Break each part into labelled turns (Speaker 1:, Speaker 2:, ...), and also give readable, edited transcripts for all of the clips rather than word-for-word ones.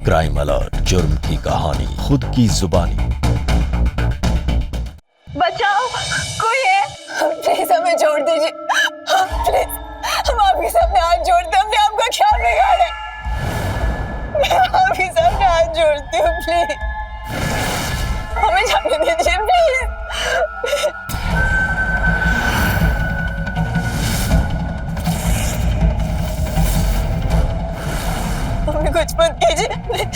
Speaker 1: Crime alert, जुर्म की कहानी खुद की जुबानी।
Speaker 2: बचाओ, कोई है? प्लीज हमें छोड़ दीजिए, प्लीज। हम आपके सामने हाथ जोड़ते हैं, हमने आपका ख्याल बिगाड़ा है। मैं आपके सामने हाथ जोड़ती हूँ, प्लीज हमें जाने दीजिए, प्लीज। हमें कुछ मत कीजिए। प्लीज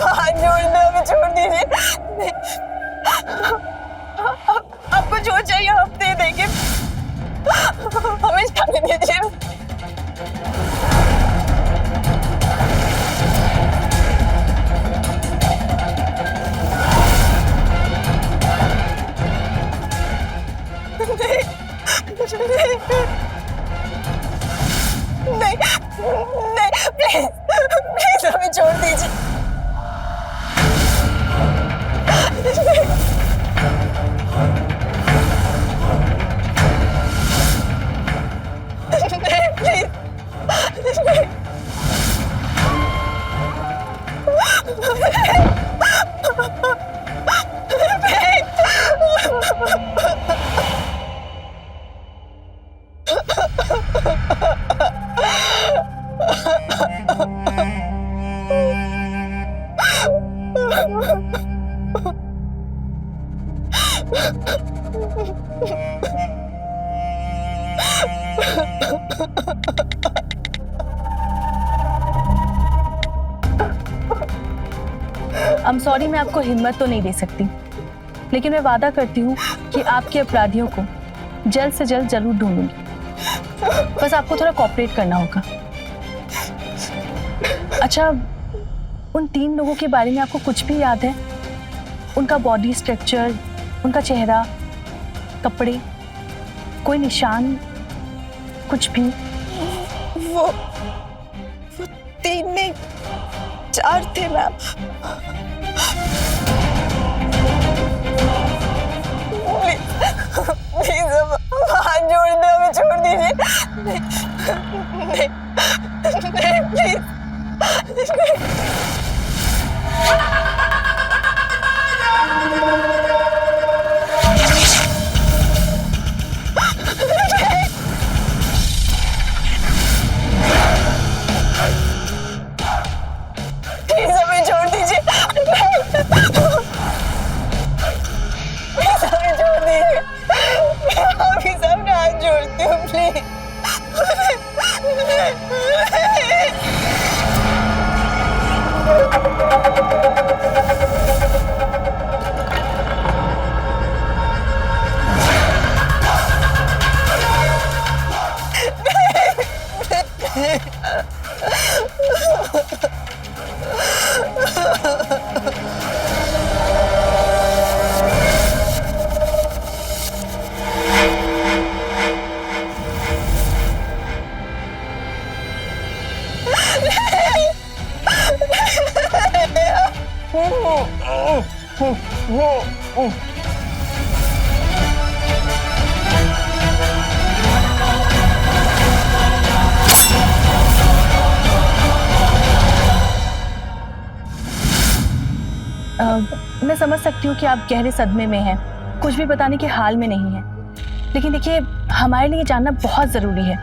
Speaker 2: हाथ जोड़ दो, हमें छोड़ दीजिए। आपको जो चाहिए हम दे देंगे, हमें जाने दीजिए। नहीं नहीं, प्लीज प्लीज हमें छोड़ दीजिए। नहीं प्लीज,
Speaker 3: आई एम सॉरी, मैं आपको हिम्मत तो नहीं दे सकती, लेकिन मैं वादा करती हूँ कि आपके अपराधियों को जल्द से जल्द जरूर ढूंढूंगी। बस आपको थोड़ा कोऑपरेट करना होगा। अच्छा, उन 3 लोगों के बारे में आपको कुछ भी याद है? उनका बॉडी स्ट्रक्चर, उनका चेहरा, कपड़े, कोई निशान, कुछ भी?
Speaker 2: वो 3 नहीं 4 थे मैम। प्लीज हाथ जोड़ दो, हमें छोड़ दीजिए। नहीं नहीं नहीं, प्लीज नहीं। प्लीज हमें छोड़ दीजिए, प्लीज हमें छोड़ दीजिए। मैं आपके सामने हाथ जोड़ती हूँ, प्लीज।
Speaker 3: मैं समझ सकती हूँ कि आप गहरे सदमे में हैं, कुछ भी बताने के हाल में नहीं हैं। लेकिन देखिए, हमारे लिए जानना बहुत ज़रूरी है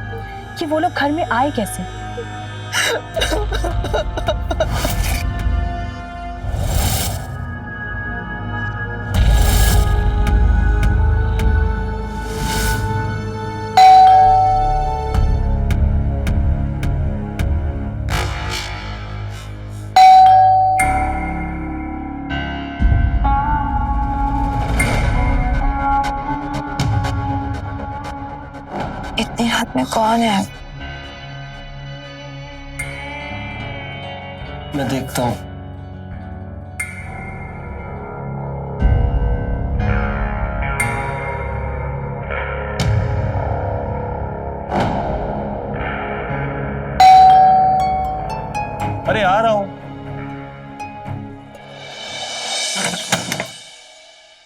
Speaker 3: कि वो लोग घर में आए कैसे।
Speaker 2: इतने हाथ में कौन है?
Speaker 4: मैं देखता हूँ।
Speaker 1: अरे आ रहा हूं।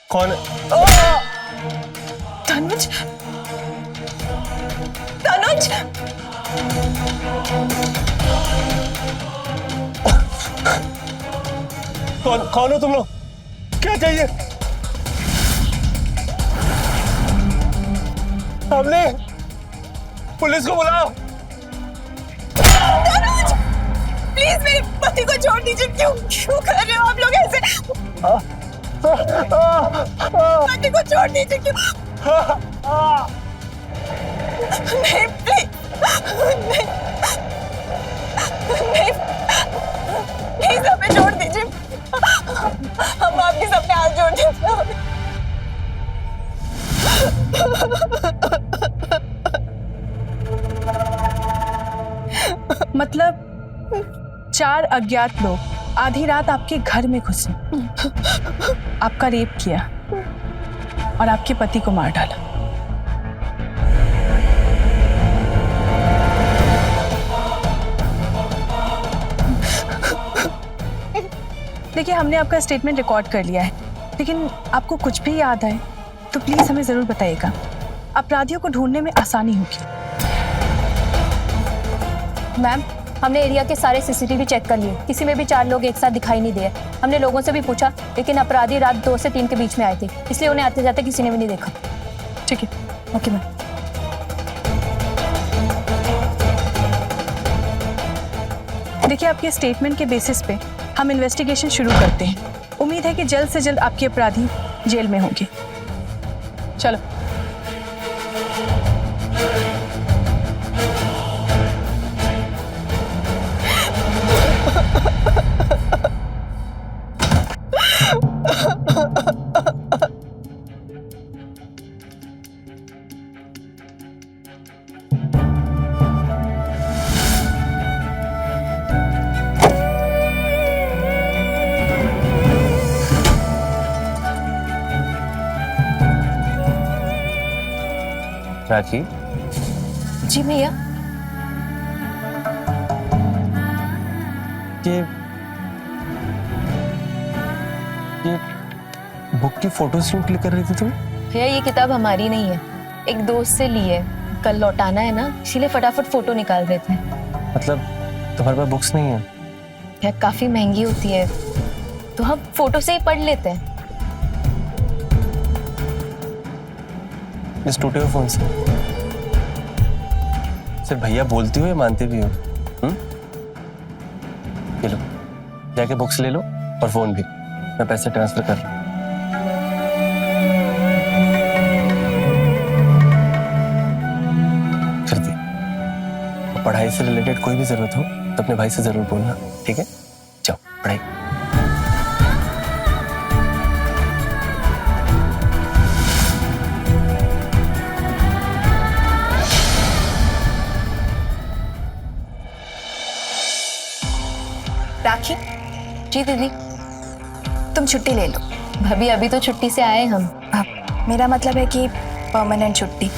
Speaker 4: कौन?
Speaker 2: धनुज, तनुज,
Speaker 4: कौन हो तुम लोग? क्या चाहिए? हमने पुलिस को बुलाओ।
Speaker 2: तनुज, प्लीज मेरे पति को छोड़ दीजिए। क्यों कर रहे हो आप लोग ऐसे? पति को छोड़ दीजिए। क्यों? नहीं, प्लीज नहीं, प्लीज हमें छोड़ दीजिए। हम आपके सामने हाथ जोड़ते हैं।
Speaker 3: मतलब 4 अज्ञात लोग आधी रात आपके घर में घुसे, आपका रेप किया और आपके पति को मार डाला। देखिए, हमने आपका स्टेटमेंट रिकॉर्ड कर लिया है, लेकिन आपको कुछ भी याद आए तो प्लीज हमें जरूर बताइएगा। अपराधियों को ढूंढने में आसानी होगी।
Speaker 5: मैम, हमने एरिया के सारे सीसीटीवी चेक कर लिए, किसी में भी 4 लोग एक साथ दिखाई नहीं दिए। हमने लोगों से भी पूछा, लेकिन अपराधी रात 2 से 3 के बीच में आए थे, इसलिए उन्हें आते जाते किसी ने भी नहीं देखा।
Speaker 3: ठीक है,
Speaker 5: ओके मैम।
Speaker 3: देखिए, आपके स्टेटमेंट के बेसिस पे हम इन्वेस्टिगेशन शुरू करते हैं। उम्मीद है कि जल्द से जल्द आपके अपराधी जेल में होंगे। चलो।
Speaker 4: राखी,
Speaker 5: जी भैया।
Speaker 4: ये बुक की फोटोज क्यों क्लिक कर रही थी तुम?
Speaker 5: भैया, ये किताब हमारी नहीं है, एक दोस्त से ली है। कल लौटाना है ना, इसीलिए फटाफट फोटो निकाल रहे थे।
Speaker 4: मतलब तुम्हारे पास बुक्स नहीं है?
Speaker 5: भैया, काफी महंगी होती है, तो हम फोटो से ही पढ़ लेते हैं।
Speaker 4: इस टूटे हुए फोन से सिर्फ भैया बोलती हो या मानते भी हो? ये लो, जाके बुक्स ले लो और फोन भी, मैं पैसे ट्रांसफर कर रहा हूँ। फिर दी। पढ़ाई से रिलेटेड कोई भी जरूरत हो तो अपने भाई से जरूर बोलना, ठीक है? जाओ पढ़ाई।
Speaker 2: राखी,
Speaker 5: जी दीदी।
Speaker 2: तुम छुट्टी ले लो।
Speaker 5: भाभी, अभी तो छुट्टी से आए हम।
Speaker 2: मेरा मतलब है कि परमानेंट छुट्टी।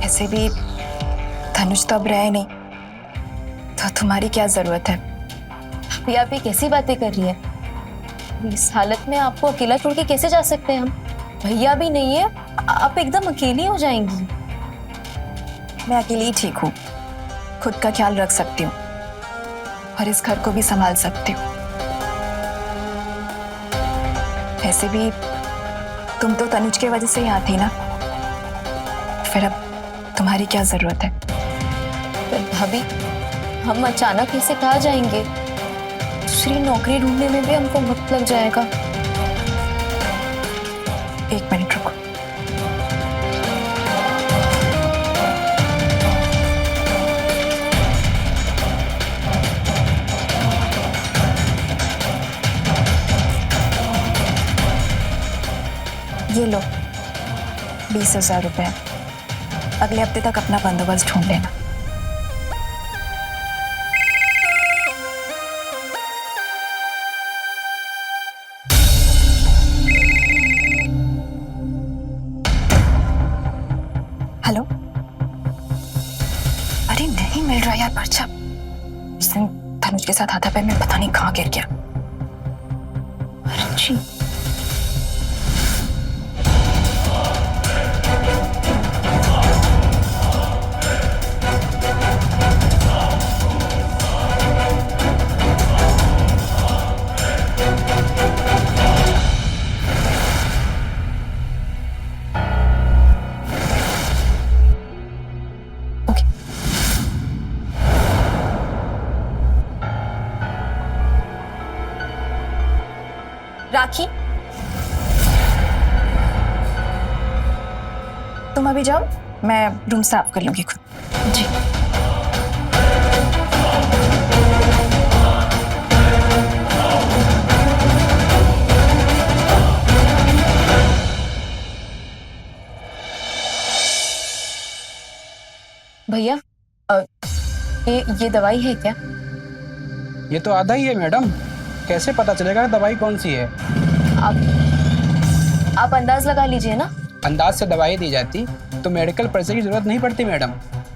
Speaker 2: ऐसे भी धनुष तो अब रहे नहीं, तो तुम्हारी क्या जरूरत है?
Speaker 5: भैया, आप ये कैसी बातें कर रही है? इस हालत में आपको अकेला छोड़ के कैसे जा सकते हैं हम? भैया भी नहीं है, आप एकदम अकेली हो जाएंगी।
Speaker 2: मैं अकेली ही ठीक हूँ, खुद का ख्याल रख सकती हूँ और इस घर को भी संभाल सकती हूँ। ऐसे भी तुम तो तनुज की वजह से यहाँ थी ना, फिर अब तुम्हारी क्या जरूरत है?
Speaker 5: पर भाभी, हम अचानक ऐसे कहाँ जाएंगे? दूसरी नौकरी ढूंढने में भी हमको वक्त लग जाएगा।
Speaker 2: 1 मिनट रुको। ये लो 20,000 रुपए। अगले हफ्ते तक अपना बंदोबस्त ढूंढ लेना। हेलो, अरे नहीं मिल रहा यार पर्चा। इस दिन धनुष के साथ हाथापाई में पता नहीं कहाँ गिर गया। जी, राखी, तुम अभी जाओ, मैं रूम साफ कर लूंगी खुद।
Speaker 3: जी।
Speaker 5: भैया ये दवाई है क्या?
Speaker 6: ये तो आधा ही है मैडम, कैसे पता चलेगा दवाई कौन सी है?
Speaker 5: आप अंदाज लगा लीजिए ना।
Speaker 6: अंदाज से दवाई दी जाती तो मेडिकल पर्चे की जरूरत नहीं पड़ती मैडम।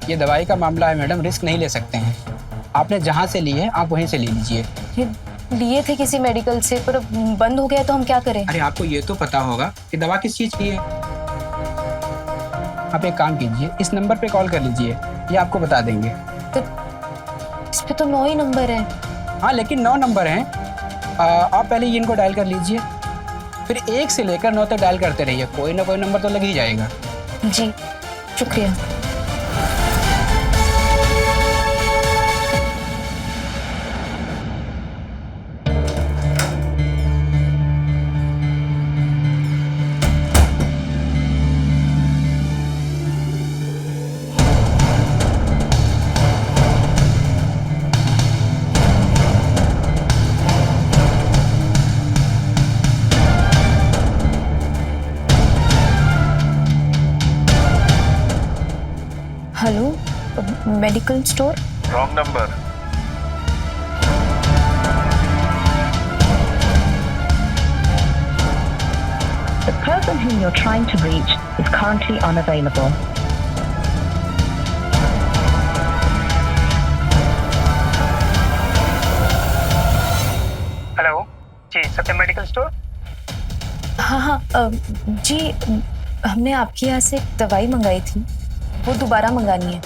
Speaker 6: ये दवाई का मामला है मैडम, रिस्क नहीं ले सकते हैं। आपने जहाँ से ली है आप वहीं से ले लीजिए।
Speaker 5: ये लिए थे किसी मेडिकल से, पर बंद हो गया तो हम क्या करें?
Speaker 6: अरे आपको ये तो पता होगा कि दवा किस चीज़ की है। आप एक काम कीजिए, इस नंबर पे कॉल कर लीजिए, ये आपको बता देंगे।
Speaker 5: तो इस पे तो 9 ही नंबर है।
Speaker 6: हाँ लेकिन 9 नंबर हैं। आप पहले ये इनको डायल कर लीजिए, फिर 1 से लेकर 9 तक डायल करते रहिए, कोई ना कोई नंबर तो लग ही जाएगा।
Speaker 5: जी शुक्रिया। Hello, medical store?
Speaker 7: Wrong number.
Speaker 8: The person whom you're trying to reach is currently unavailable.
Speaker 6: Hello जी, सत्यम मेडिकल स्टोर।
Speaker 5: हाँ, जी हमने आपके यहाँ से एक दवाई मंगाई थी, वो दोबारा मंगानी है,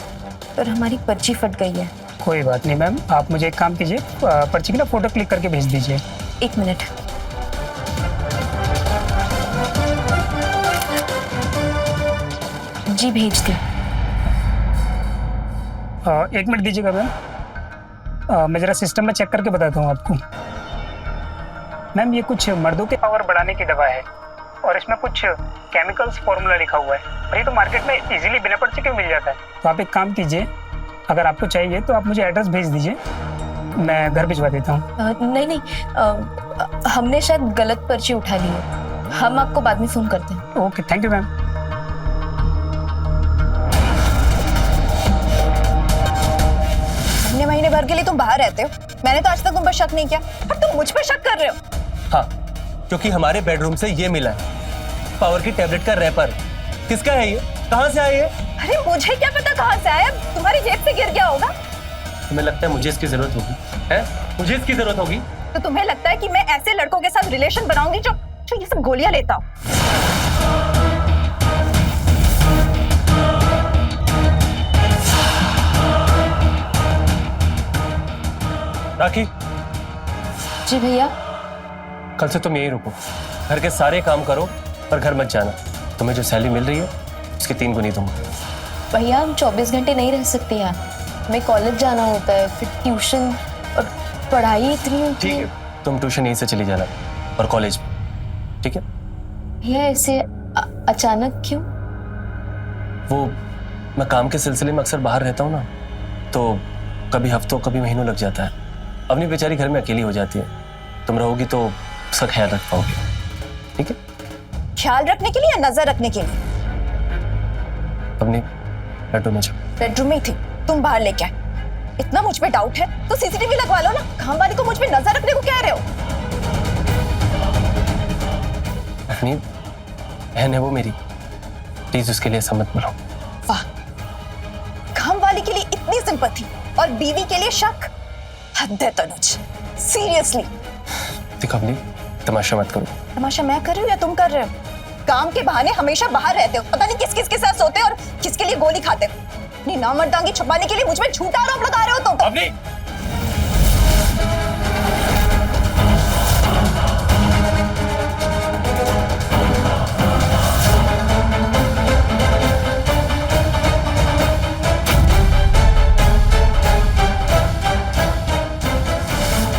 Speaker 5: पर हमारी पर्ची फट गई है।
Speaker 6: कोई बात नहीं मैम, आप मुझे एक काम कीजिए, पर्ची की ना फोटो क्लिक करके भेज दीजिए।
Speaker 5: 1 मिनट। जी भेज दी।
Speaker 6: 1 मिनट दीजिएगा मैम, मैं ज़रा सिस्टम में चेक करके बताता हूँ आपको। मैम ये कुछ मर्दों के पावर बढ़ाने की दवा है और इसमें कुछ केमिकल्स फॉर्मूला लिखा हुआ है, और ये तो मार्केट में इजीली बिना पर्चे के मिल जाता है। तो आप एक काम कीजिए, अगर आपको चाहिए तो आप मुझे एड्रेस भेज दीजिए, मैं घर भिजवा देता हूँ।
Speaker 5: नहीं, हमने शायद गलत पर्ची उठा ली है, हम आपको बाद में फ़ोन करते हैं।
Speaker 6: Okay, thank you ma'am.
Speaker 2: महीने भर के लिए तुम बाहर रहते हो, मैंने तो आज तक तुम पर शक नहीं किया, पर तुम मुझ पर शक कर रहे हो।
Speaker 4: हाँ, क्योंकि हमारे बेडरूम से ये मिला है, पावर की टैबलेट का रैपर। किसका है ये? कहाँ से आया ये?
Speaker 2: अरे मुझे क्या पता कहाँ से आया, तुम्हारी जेब से गिर गया होगा।
Speaker 4: तुम्हें लगता है मुझे इसकी जरूरत होगी? है? मुझे इसकी जरूरत होगी?
Speaker 2: तो तुम्हें लगता है कि मैं ऐसे लड़कों के साथ रिलेशन बनाऊंगी जो ये सब गोलियां लेता हूँ?
Speaker 4: राखी,
Speaker 5: जी भैया।
Speaker 4: कल से तुम यहीं रुको, घर के सारे काम करो और घर मत जाना। तुम्हें जो सैलरी मिल रही है उसके 3 गुनी दूंगा।
Speaker 5: भैया हम 24 घंटे नहीं रह सकते यार, हमें कॉलेज जाना होता है, फिर ट्यूशन और पढ़ाई इतनी होती है।
Speaker 4: तुम ट्यूशन यहीं से चली जाना और कॉलेज, ठीक है?
Speaker 5: भैया ऐसे अचानक क्यों?
Speaker 4: वो मैं काम के सिलसिले में अक्सर बाहर रहता हूँ ना, तो कभी हफ्तों कभी महीनों लग जाता है। अपनी बेचारी घर में अकेली हो जाती है, तुम रहोगी तो उसका ख्याल रख पाओगे, ठीक है?
Speaker 2: ख्याल रखने के लिए या नजर रखने के लिए?
Speaker 4: अपनी बेडरूम में जाओ।
Speaker 2: बेडरूम में ही थी, तुम बाहर लेके आए। इतना मुझ पे डाउट है तो सीसीटीवी लगवा लो ना, काम वाली को मुझ पे नजर रखने को कह रहे हो?
Speaker 4: अपनी बहन है वो मेरी, प्लीज उसके लिए ऐसा मत बोलो।
Speaker 2: वाह, काम वाली के लिए इतनी सिंपैथी और बीवी के लिए शक, हद है तनुज, सीरियसली।
Speaker 4: देखो अपनी, तमाशा मत करो।
Speaker 2: तमाशा मैं कर रही हूँ या तुम कर रहे हो? काम के बहाने हमेशा बाहर रहते हो, पता नहीं किस किस के साथ सोते हो और किसके लिए गोली खाते हो। अपनी नामर्दांगी छुपाने के लिए मुझ पे झूठा आरोप लगा रहे हो तुम।
Speaker 4: अपनी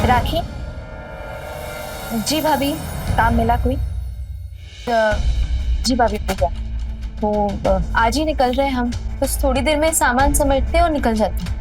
Speaker 2: राखी,
Speaker 5: जी भाभी।
Speaker 2: काम मिला कोई?
Speaker 5: जी भाभी भैया, तो आज ही निकल रहे हैं हम, बस थोड़ी देर में सामान समेटते हैं और निकल जाते हैं।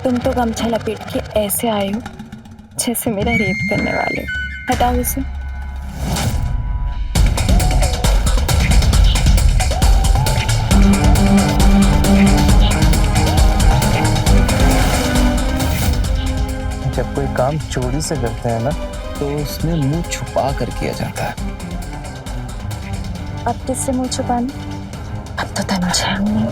Speaker 2: तुम तो गमछा लपेट के ऐसे आए हो जैसे मेरा रेप करने वाले हो। हटाओ इसे।
Speaker 7: जब कोई काम चोरी से करते हैं ना
Speaker 1: तो उसमें मुंह छुपा कर किया जाता है।
Speaker 2: अब किससे मुंह छुपाने? अब तो तनुज है नहीं।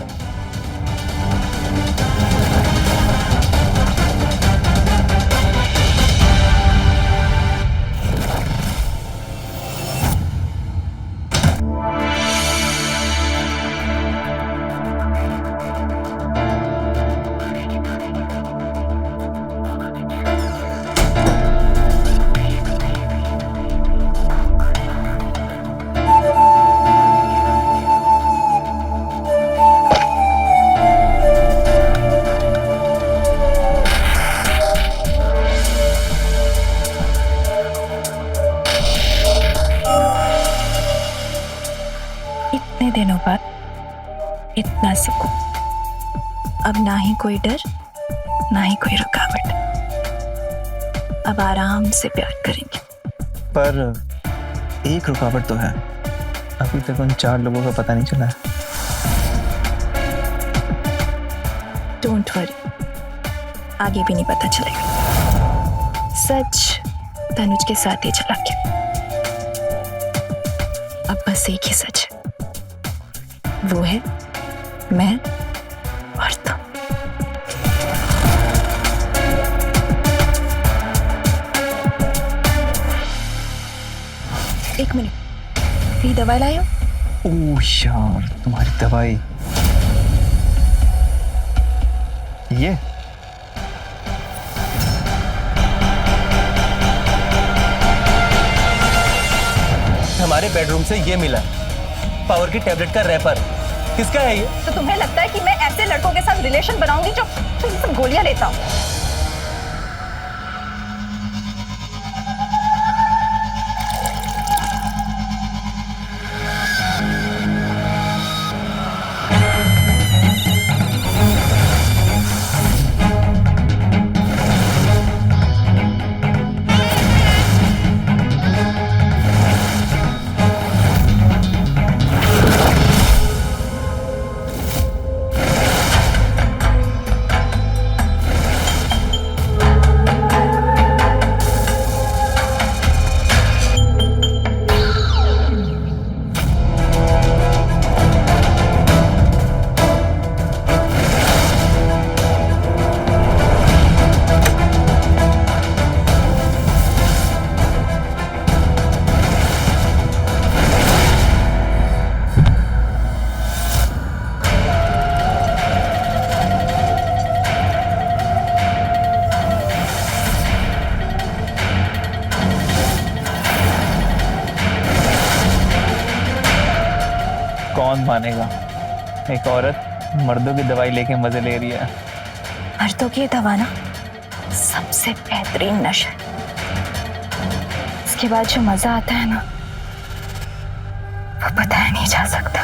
Speaker 2: इतने दिनों बाद इतना सुकून। अब ना ही कोई डर, ना ही कोई रुकावट। अब आराम से प्यार करेंगे।
Speaker 7: पर एक रुकावट तो है, अभी तक उन 4 लोगों का पता नहीं चला है।
Speaker 2: डोंट वरी, आगे भी नहीं पता चलेगा। सच तनुज के साथ ही चला गया। अब बस एक ही सच है, वो है मैं और तुम। एक मिनट, ये दवाई लाए हो?
Speaker 7: ओह यार, तुम्हारी दवाई ये
Speaker 4: हमारे बेडरूम से ये मिला, पावर की टैबलेट का रैपर। किसका है ये?
Speaker 3: तो तुम्हें लगता है कि मैं ऐसे लड़कों के साथ रिलेशन बनाऊंगी जो ये सब गोलियां लेता हूँ?
Speaker 7: कौन मानेगा, एक औरत मर्दों की दवाई लेके मजे ले रही है।
Speaker 2: मर्दों की दवा ना सबसे बेहतरीन नशा है। उसके बाद जो मजा आता है ना, वो बताया नहीं जा सकता।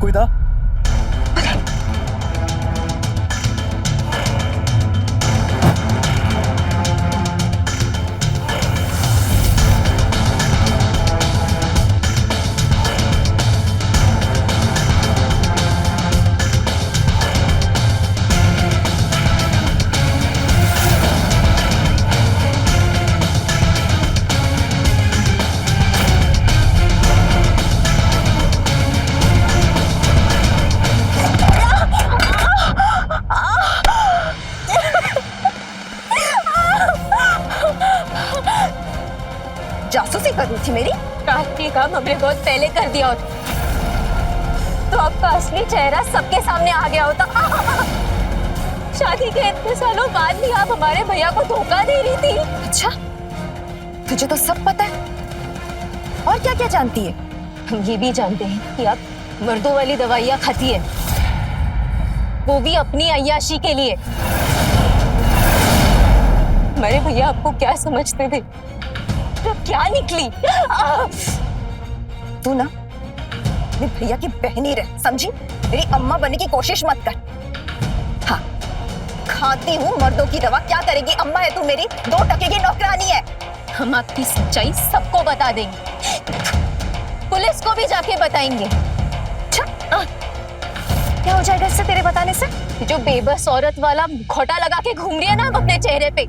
Speaker 7: कोई था?
Speaker 2: जासूसी कर रही थी मेरी?
Speaker 5: काफी काम हमने बहुत पहले कर दिया होता तो आपका असली चेहरा सबके सामने आ गया होता। शादी के इतने सालों बाद भी आप हमारे भैया को धोखा दे रही थी।
Speaker 2: अच्छा, तुझे तो सब पता है। और क्या क्या जानती है?
Speaker 5: हम ये भी जानते हैं कि आप मर्दों वाली दवाइयाँ खाती है, वो भी अपनी अय्याशी के लिए। हमारे भैया आपको क्या समझते थे, तो क्या निकली?
Speaker 2: तू ना मेरे भैया की बहन ही रह, समझी? मेरी अम्मा बनने की कोशिश मत कर। हाँ, खाती हूँ मर्दों की दवा, क्या करेगी? अम्मा है तू मेरी, 2 टके की नौकरानी है।
Speaker 5: हम आपकी सच्चाई सबको बता देंगे, पुलिस को भी जाके बताएंगे।
Speaker 2: अच्छा, क्या हो जाएगा इससे, तेरे बताने से?
Speaker 5: जो बेबस औरत वाला घोटा लगा के घूम रही है ना अपने चेहरे पे,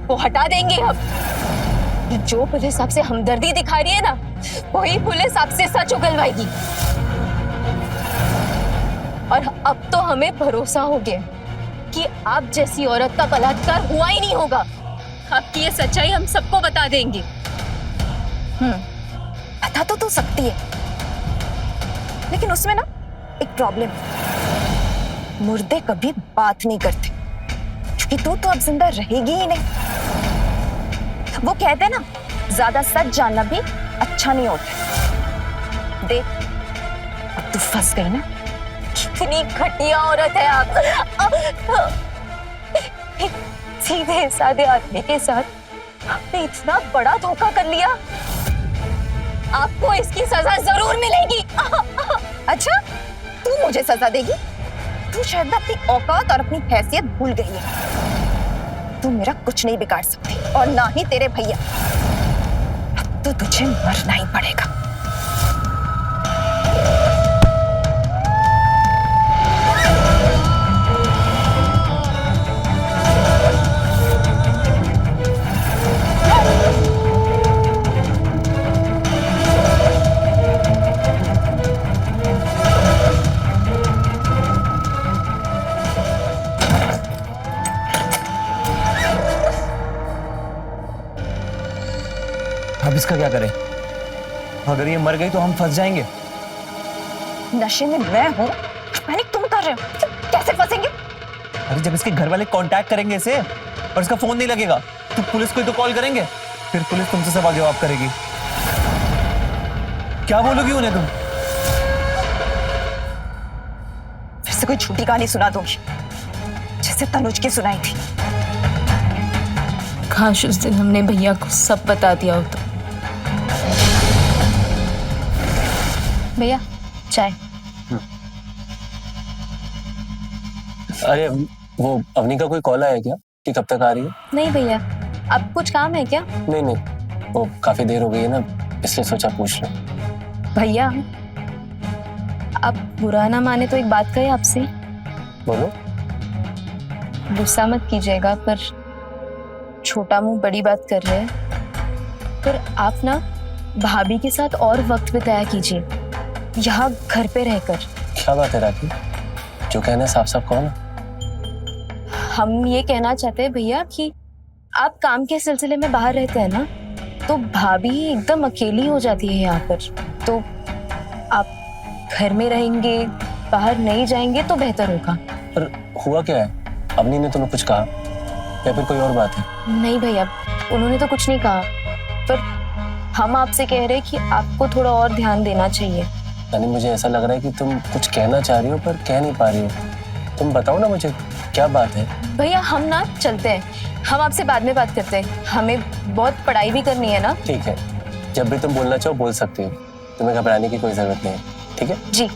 Speaker 5: वो हटा देंगे हम। जो पुलिस आपसे हमदर्दी दिखा रही है ना, वही पुलिस आपसे सच उगलवाएगी। और अब तो हमें भरोसा हो गया कि आप जैसी औरत का बलात्कार हुआ ही नहीं होगा। आपकी ये सच्चाई हम सबको बता देंगे।
Speaker 2: बता तो तू सकती है, लेकिन उसमें ना एक प्रॉब्लम है। मुर्दे कभी बात नहीं करते, क्योंकि तू तो अब जिंदा रहेगी ही नहीं। वो कहते हैं ना, ज्यादा सच जानना भी अच्छा नहीं होता। देख, अब तू फंस गई ना।
Speaker 5: कितनी घटिया औरत है आप। एक सीधे साधे आदमी के साथ आपने इतना बड़ा धोखा कर लिया। आपको इसकी सजा जरूर मिलेगी।
Speaker 2: अच्छा, तू मुझे सजा देगी? तू शायद अपनी औकात और अपनी हैसियत भूल गई है। तू मेरा कुछ नहीं बिगाड़ सकती, और ना ही तेरे भैया। अब तो तुझे मरना ही पड़ेगा।
Speaker 7: अब इसका क्या करें? अगर ये मर गई तो हम फंस जाएंगे।
Speaker 2: नशे में मैं हूँ, पैनिक तुम कर रहे हो। कैसे फंसेंगे?
Speaker 7: अरे जब इसके घर वाले कांटेक्ट करेंगे इसे और इसका फोन नहीं लगेगा तो पुलिस को ही तो कॉल करेंगे, फिर पुलिस तुमसे सवाल जवाब करेगी। क्या बोलोगी उन्हें तुम?
Speaker 2: फिर से कोई झूठी कहानी सुना दूंगी, जैसे तनुज की सुनाई थी।
Speaker 5: काश उस दिन हमने भैया को सब बता दिया होता। भैया चाय।
Speaker 4: अरे वो अवनी का कोई कॉल आया क्या कि कब तक आ रही है?
Speaker 5: नहीं भैया, अब कुछ काम है क्या?
Speaker 4: नहीं नहीं, वो काफी देर हो गई है ना, इसलिए सोचा पूछ लूं।
Speaker 5: भैया आप बुरा ना माने तो एक बात कहे आपसे।
Speaker 4: बोलो।
Speaker 5: गुस्सा मत कीजिएगा, पर छोटा मुंह बड़ी बात कर रहे हैं। पर आप ना भाभी के साथ और वक्त बिताया कीजिए, यहाँ घर पे रहकर।
Speaker 4: क्या बात है राखी, जो कहना है साफ साफ कहो ना।
Speaker 5: हम ये कहना चाहते हैं भैया कि आप काम के सिलसिले में बाहर रहते हैं ना, तो भाभी एकदम अकेली हो जाती है यहाँ पर। तो आप घर में रहेंगे, बाहर नहीं जाएंगे तो बेहतर होगा।
Speaker 4: पर हुआ क्या है? अवनी ने तुम्हें कुछ कहा? या फिर कोई और बात है?
Speaker 5: नहीं भैया, उन्होंने तो कुछ नहीं कहा, पर हम आपसे कह रहे हैं कि आपको थोड़ा और ध्यान देना चाहिए।
Speaker 4: यानी मुझे ऐसा लग रहा है कि तुम कुछ कहना चाह रही हो पर कह नहीं पा रही हो। तुम बताओ ना मुझे, क्या बात है?
Speaker 5: भैया हम ना चलते हैं, हम आपसे बाद में बात करते हैं, हमें बहुत पढ़ाई भी करनी है ना।
Speaker 4: ठीक है, जब भी तुम बोलना चाहो बोल सकती हो, तुम्हें घबराने की कोई जरूरत नहीं है, ठीक है?
Speaker 5: जी।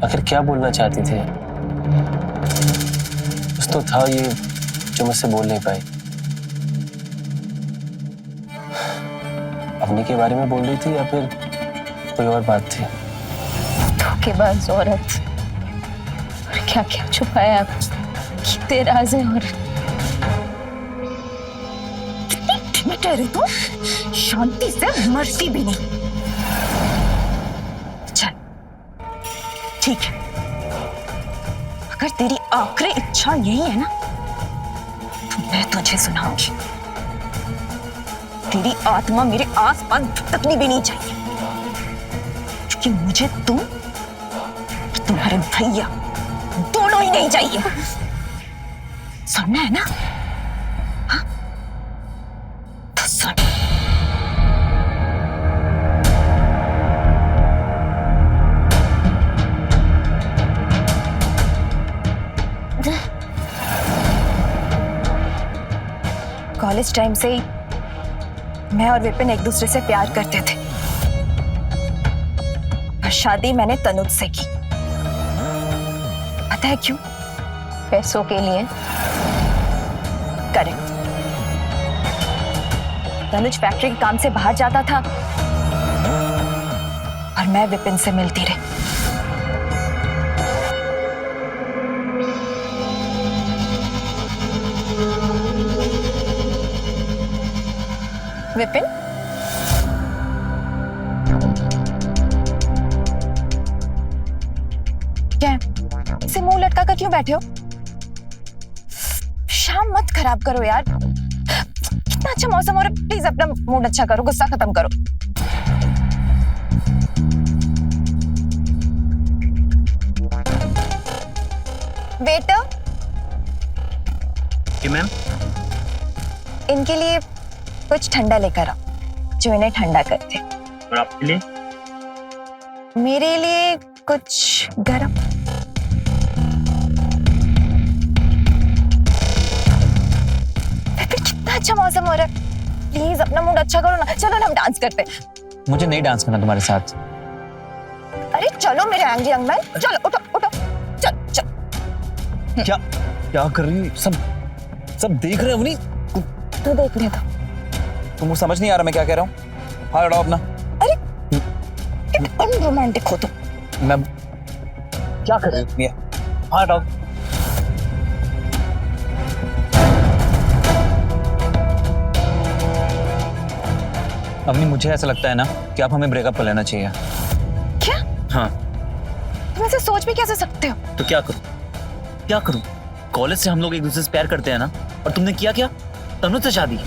Speaker 4: आखिर क्या बोलना चाहती थी? कुछ तो था ये जो मुझसे बोल नहीं पाई। अपने के बारे में बोल रही थी या फिर कोई और बात थी?
Speaker 5: धोखेबाज औरत, और क्या क्या छुपाया आप, कितने राज हैं। और कितनी ठहरी तू, शांति से मरती भी नहीं। चल ठीक है, अगर तेरी आखिरी इच्छा यही है ना तो मैं तुझे सुनाऊंगी। तेरी आत्मा मेरे आसपास भटकनी भी नहीं चाहिए, क्योंकि मुझे तुम और तुम्हारे भैया दोनों ही नहीं चाहिए। सुनना है ना? हाँ? तो सुन। कॉलेज टाइम से ही मैं और विपिन एक दूसरे से प्यार करते थे, और शादी मैंने तनुज से की। पता है क्यों? पैसों के लिए। करेक्ट। तनुज फैक्ट्री के काम से बाहर जाता था और मैं विपिन से मिलती रही। विपिन, क्या इसे मुंह लटका कर क्यों बैठे हो? शाम मत खराब करो यार, कितना अच्छा मौसम हो रहा है, प्लीज अपना मूड अच्छा करो, गुस्सा खत्म करो। वेटर,
Speaker 7: मैम,
Speaker 5: इनके लिए कुछ ठंडा लेकर आओ जो इन्हें ठंडा कर दे।
Speaker 7: और आपके लिए?
Speaker 5: मेरे लिए कुछ गरम। कितना अच्छा मौसम हो रहा है, प्लीज अपना मूड अच्छा करो ना। चलो ना हम डांस करते हैं।
Speaker 7: मुझे नहीं डांस करना तुम्हारे साथ।
Speaker 5: अरे चलो मेरे एंग्री यंग मैन, चलो उठो उठो, चल चल।
Speaker 7: क्या क्या कर रही हो? सब देख रहे हो नहीं?
Speaker 5: तू देख ले तो।
Speaker 7: तुमको समझ नहीं आ रहा मैं क्या कह रहा हूँ? हाँ हटाओ अपना।
Speaker 5: अरे अनरोमांटिक हो तुम।
Speaker 7: मैं क्या कर रही हूँ? हाँ हटाओ। अवनी, मुझे ऐसा लगता है ना कि आप हमें ब्रेकअप कर लेना चाहिए।
Speaker 5: क्या?
Speaker 7: हाँ।
Speaker 5: तुम ऐसे सोच भी कैसे सकते हो?
Speaker 7: तो क्या करूं? क्या करूं? कॉलेज से हम लोग एक दूसरे से प्यार करते हैं ना, और तुमने किया क्या? तनुज से शादी।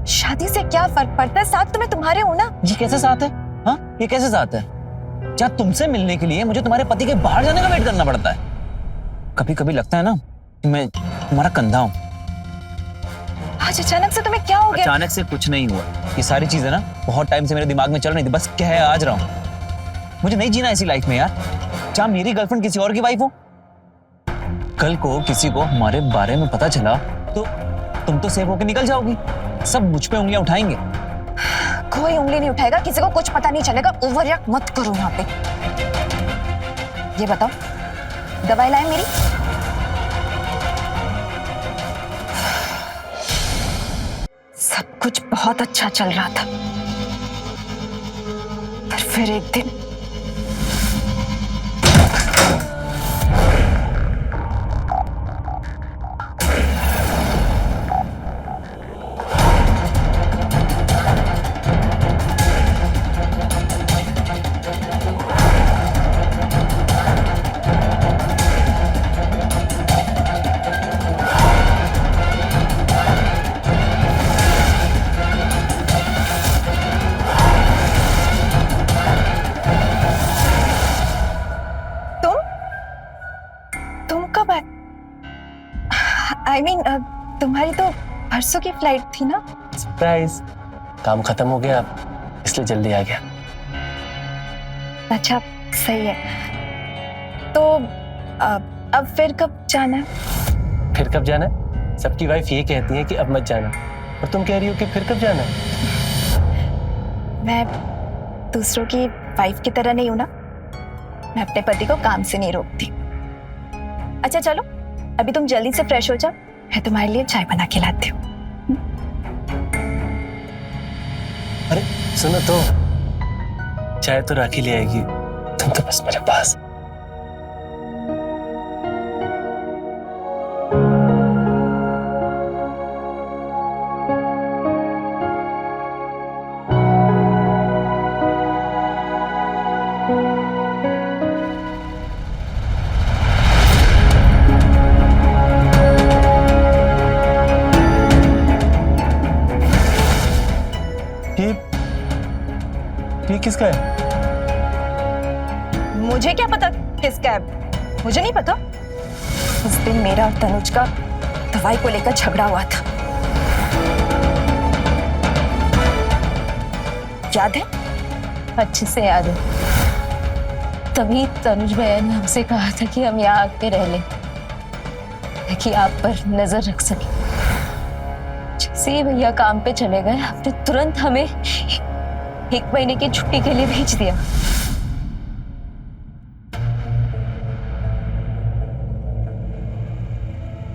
Speaker 5: शादी से क्या फर्क पड़ता है, साथ तुम्हें तुम्हारे हो ना।
Speaker 7: ये कैसे साथ है? हाँ, ये कैसे साथ है? क्या तुमसे मिलने के लिए मुझे तुम्हारे पति के बाहर जाने का वेट करना पड़ता है? कभी कभी लगता है ना कि मैं तुम्हारा कंधा हूं।
Speaker 5: आज अचानक से तुम्हें क्या हो गया?
Speaker 7: अचानक से कुछ नहीं हुआ, ये सारी चीजें ना बहुत टाइम से मेरे दिमाग में चल रही थी, बस कह आज रहा हूं। मुझे नहीं जीना ऐसी लाइफ में यार, चाहे मेरी गर्लफ्रेंड किसी और की वाइफ हो। कल को किसी को हमारे बारे में पता चला तो तुम तो सेफ होकर निकल जाओगी, सब मुझ पे उंगलियां उठाएंगे।
Speaker 5: कोई उंगली नहीं उठाएगा, किसी को कुछ पता नहीं चलेगा। ओवर रिएक्ट मत करो यहाँ पे। ये बताओ, दवाई लाए मेरी? सब कुछ बहुत अच्छा चल रहा था, पर फिर एक दिन
Speaker 2: लेकिन तुम्हारी तो परसों की फ्लाइट थी ना?
Speaker 4: सरप्राइज, काम खत्म हो गया इसलिए जल्दी आ गया।
Speaker 2: अच्छा, सही है। तो अब फिर कब जाना है?
Speaker 4: फिर कब जाना है? सबकी वाइफ ये कहती है कि अब मत जाना, और तुम कह रही हो कि फिर कब जाना है?
Speaker 2: मैं दूसरों की वाइफ की तरह नहीं हूं ना, मैं अपने पति को काम से नहीं रोकती। अच्छा चलो, अभी तुम जल्दी से फ्रेश हो जाओ, मैं तुम्हारे लिए चाय बना के लाती हूँ।
Speaker 4: अरे सुनो तो, चाय तो राखी ले आएगी, तुम तो बस मेरे पास। ये किसका है?
Speaker 2: मुझे क्या पता किसका है, मुझे नहीं पता। उस दिन मेरा और तनुज का दवाई को लेकर झगड़ा हुआ था, याद है?
Speaker 5: अच्छे से याद है। तभी तनुज भैया ने हमसे कहा था कि हम यहाँ आके रह लें, ताकि आप पर नजर रख सके। जैसे ही भैया काम पे चले गए, आपने तुरंत हमें 1 महीने की छुट्टी के लिए भेज दिया।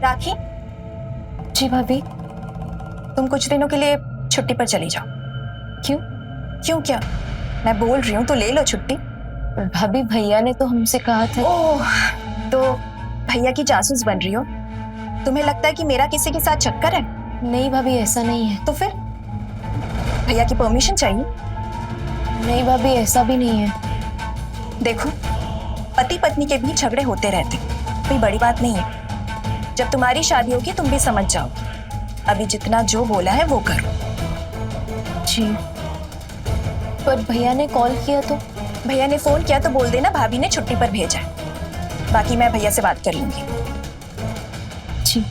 Speaker 2: राखी,
Speaker 5: जी भाभी।
Speaker 2: तुम कुछ दिनों के लिए छुट्टी पर चली जाओ।
Speaker 5: क्यों?
Speaker 2: क्यों क्या? मैं बोल रही हूँ तो ले लो छुट्टी।
Speaker 5: भाभी भैया ने तो हमसे कहा था।
Speaker 2: ओह, तो भैया की जासूस बन रही हो? तुम्हें लगता है कि मेरा किसी के साथ चक्कर है?
Speaker 5: नहीं भाभी, ऐसा नहीं है।
Speaker 2: तो फिर भैया की परमिशन चाहिए?
Speaker 5: नहीं भाभी, ऐसा भी नहीं है।
Speaker 2: देखो, पति पत्नी के बीच झगड़े होते रहते, कोई बड़ी बात नहीं है। जब तुम्हारी शादी होगी तुम भी समझ जाओगे। अभी जितना जो बोला है वो करो।
Speaker 5: जी, पर भैया ने कॉल किया तो?
Speaker 2: भैया ने फोन किया तो बोल देना भाभी ने छुट्टी पर भेजा है। बाकी मैं भैया से बात कर लूंगी।
Speaker 5: जी।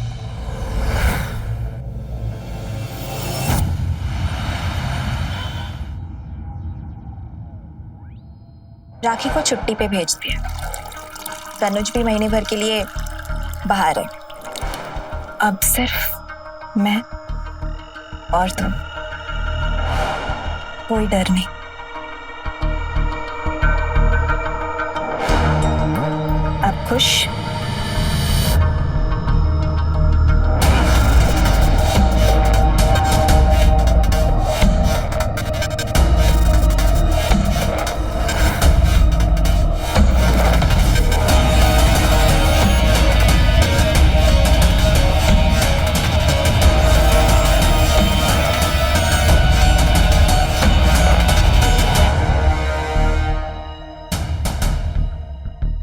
Speaker 2: राखी को छुट्टी पे भेज दिया। तनुज भी महीने भर के लिए बाहर है। अब सिर्फ मैं और तुम, कोई डर नहीं। अब खुश?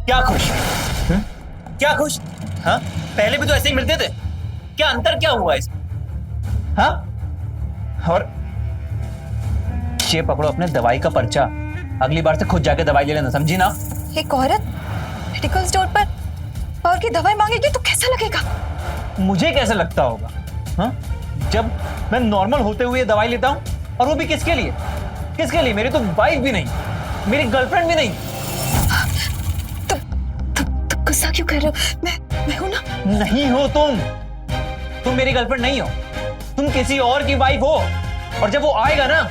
Speaker 7: क्या खुश? क्या खुश? हाँ, पहले भी तो ऐसे ही मिलते थे, क्या अंतर क्या हुआ इसमें? हाँ, और ये पकड़ो अपने दवाई का पर्चा, अगली बार से खुद जाके दवाई ले लेना, समझी ना?
Speaker 2: एक औरत मेडिकल स्टोर पर पावर की दवाई मांगेगी तो कैसा लगेगा?
Speaker 7: मुझे कैसे लगता होगा? हाँ, जब मैं नॉर्मल होते हुए दवाई लेता हूँ, और वो भी किसके लिए? किसके लिए? मेरी तो वाइफ भी नहीं, मेरी गर्लफ्रेंड भी नहीं।
Speaker 2: गुस्सा क्यों कर रहे हो? मैं हूं ना?
Speaker 7: नहीं हो तुम मेरी गर्लफ्रेंड नहीं हो, तुम किसी और की वाइफ हो, और जब वो आएगा ना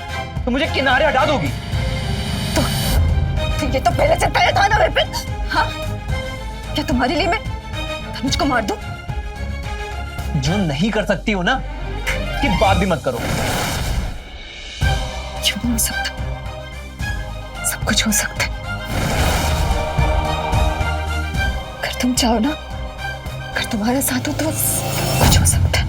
Speaker 7: तो मुझे किनारे हटा दोगी।
Speaker 2: तो ये तो पहले से तय था ना विपिन। हाँ, क्या तुम्हारे लिए मैं तनुज को मार दूं?
Speaker 7: जो नहीं कर सकती हो ना, कि बात भी मत करो।
Speaker 2: क्यों नहीं हो सकता? सब कुछ हो सकता है अगर तुम चाहो ना। अगर तुम्हारा साथ हो तो सब कुछ हो सकता है।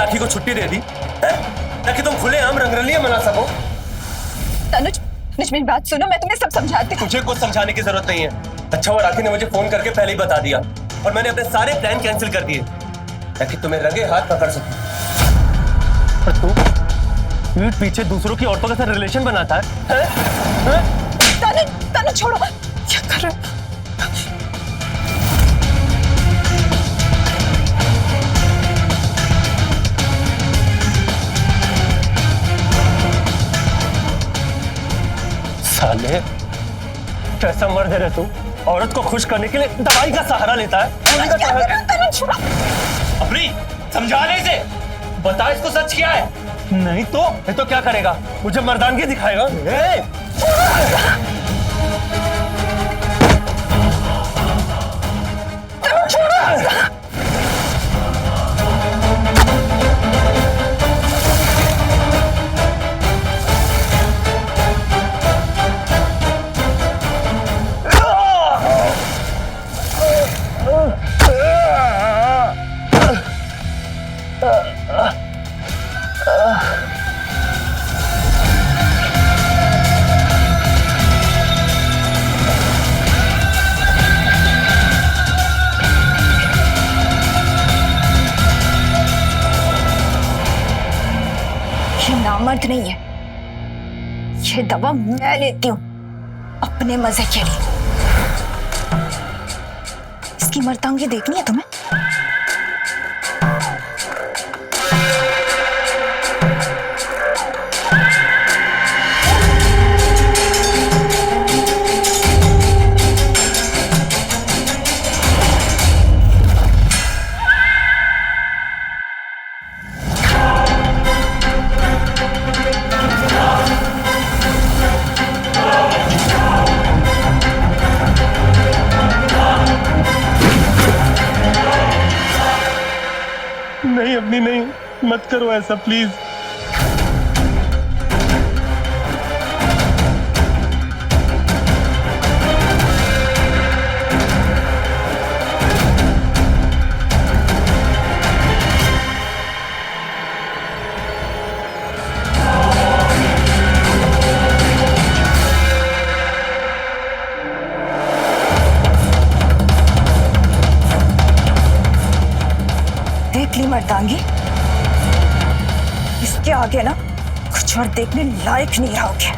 Speaker 4: राखी को छुट्टी दे दी है ताकि तुम खुलेआम रंगरलियां मना सको।
Speaker 2: तनुज, मेरी बात सुनो, मैं तुम्हें सब समझाती हूँ।
Speaker 4: तुझे कुछ समझाने की जरूरत नहीं है। अच्छा हुआ राखी ने मुझे फोन करके पहले ही बता दिया और मैंने अपने सारे प्लान कैंसिल कर दिए ताकि तुम्हें रंगे हाथ पकड़ सकूं। पर तू पीठ पीछे दूसरों की औरतों के साथ रिलेशन बनाता है?
Speaker 2: तनुज छोड़ो, क्या कर रहे हो?
Speaker 4: साले कैसा मर्द है रे तू? औरत को खुश करने के लिए दवाई का सहारा लेता है।
Speaker 2: तनुज छोड़ो।
Speaker 4: अपनी समझा ले इसे, बता इसको सच क्या है। नहीं तो क्या करेगा? मुझे मर्दानगी दिखाएगा।
Speaker 2: ये नामर्द नहीं है, ये दवा मैं लेती हूँ अपने मजे के लिए। इसकी मर्दांगी देखनी है तुम्हें?
Speaker 4: नहीं अपनी नहीं, मत करो ऐसा प्लीज।
Speaker 2: देख ली मर्दांगी, इसके आगे ना कुछ और देखने लायक नहीं रहोगे।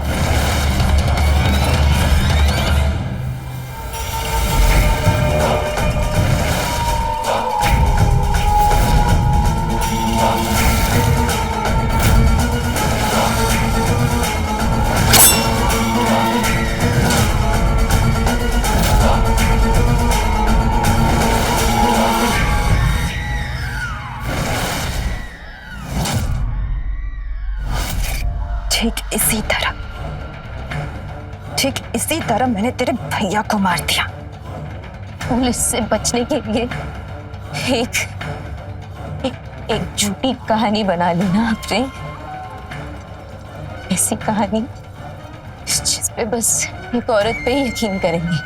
Speaker 2: ठीक इसी तरह मैंने तेरे भैया को मार दिया।
Speaker 5: पुलिस से बचने के लिए एक झूठी कहानी बना ली ना आपने। ऐसी कहानी जिस पे बस एक औरत पे ही यकीन करेंगे।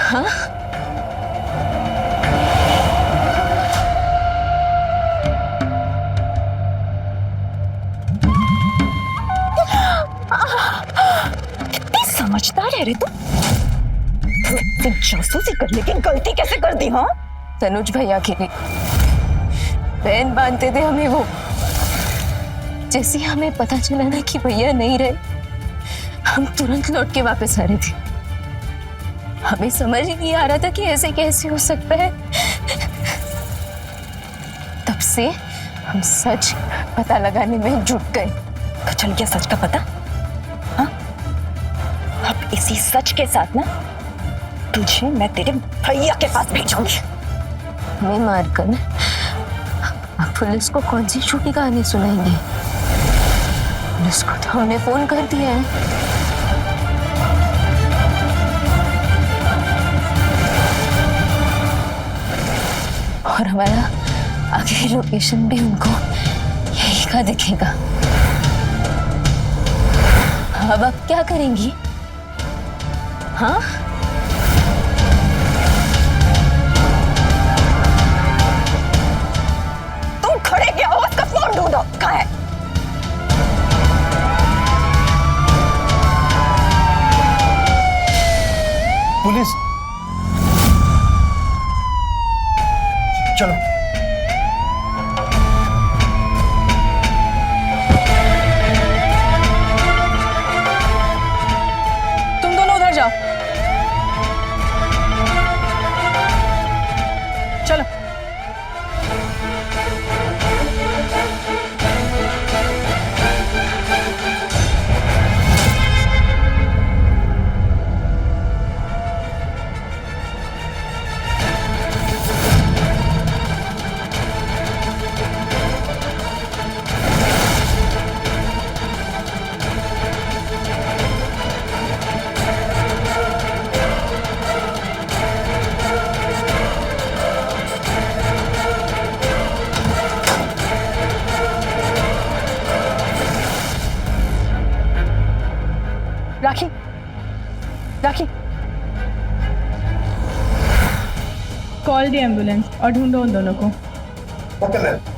Speaker 5: हाँ,
Speaker 2: समझदार है रे तू। जासूसी करने की गलती कैसे कर दी? हाँ,
Speaker 5: तनुज भैया के लिए बहन मानते थे हमें वो। जैसे हमें पता चला ना कि भैया नहीं रहे, हम तुरंत लौट के वापस आ रहे थे। हमें समझ ही नहीं आ रहा था कि ऐसे कैसे हो सकता है। तब से हम सच पता लगाने में जुट गए।
Speaker 2: तो चल गया सच का पता? हाँ, अब इसी सच के साथ ना तुझे मैं तेरे भैया के पास भेजूंगी।
Speaker 5: हमें मारकर ना पुलिस को कौन सी झूठी कहानी सुनाएंगे? पुलिस को तो हमने फोन कर दिया है। और हमारा आगे लोकेशन भी उनको यही का दिखेगा। अब आप क्या करेंगी? हाँ,
Speaker 2: तुम खड़े क्या हो? ढूंढो, कहाँ है?
Speaker 9: पुलिस, चलो।
Speaker 3: तुम दोनों उधर जाओ, चलो। राखी, राखी,
Speaker 10: कॉल दी एम्बुलेंस और ढूंढो उन दोनों को।
Speaker 9: Okay ma'am.